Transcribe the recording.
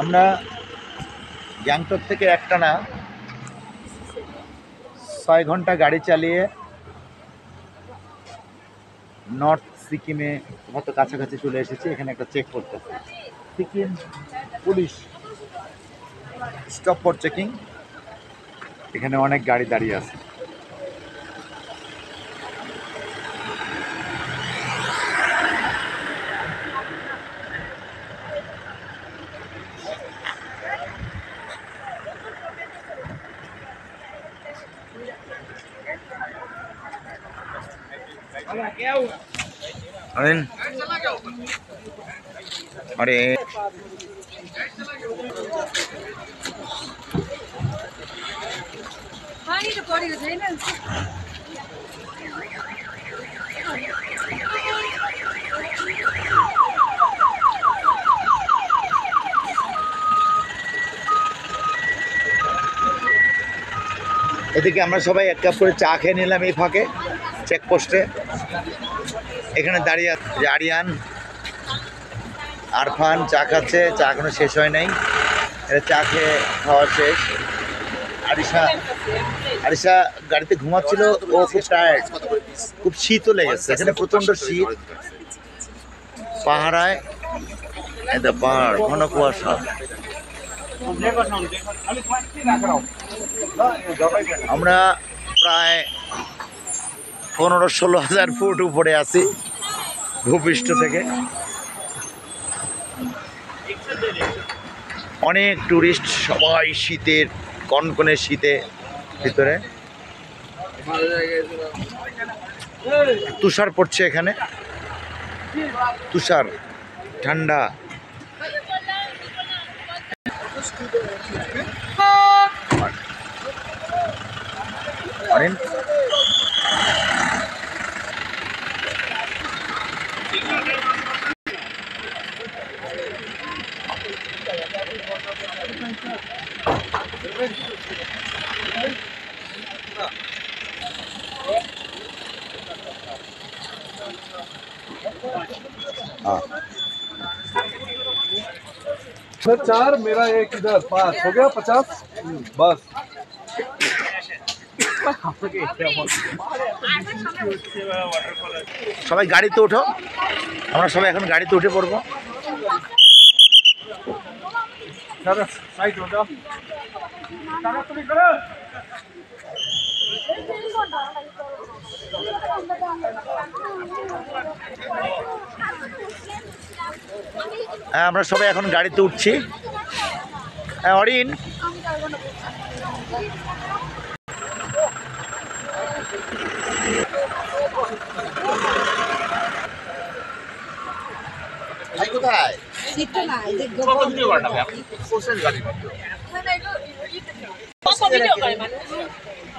আমরা গ্যাংটক থেকে একটানা 6 ঘন্টা গাড়ি চালিয়ে নর্থ সিকিমে হয়তো কাছাকাছি চলে এসেছি। এখানে একটা চেক করতে হবে, Sikkim police stop for checking. এখানে অনেক গাড়ি দাঁড়িয়ে আছে। अरे पानी तो परेको छैन। এদিকে আমরা সবাই এক কাপ করে চা খেয়ে নিলাম এই ফাঁকে চেকপোস্টে। এখানে দাঁড়িয়ে আরিয়ান আরফান চা খাচ্ছে, চা এখনো শেষ হয় নাই। এটা চা খেয়ে খাওয়া শেষ। আরিশা গাড়িতে ঘুমাচ্ছিল, ও খুব টায়ার্ড, খুব শীতও লেগেছে। এখানে প্রচণ্ড শীত, পাহাড়ায় পাহাড়, ঘন কুয়াশা। আমরা প্রায় 15-16 হাজার ফুট উপরে আছি ভূপৃষ্ঠ থেকে। অনেক টুরিস্ট, সবাই শীতের কনকনে শীতে ভিতরে। তুষার পড়ছে এখানে, তুষার, ঠান্ডা। অরেন सर 4 मेरा 1 इधर 5 हो गया 50 बस। সবাই গাড়িতে ওঠো, আমরা সবাই এখন গাড়িতে উঠে পড়বো। হ্যাঁ, আমরা সবাই এখন গাড়িতে উঠছি। হ্যাঁ অরিন, কোথায় ভিডিও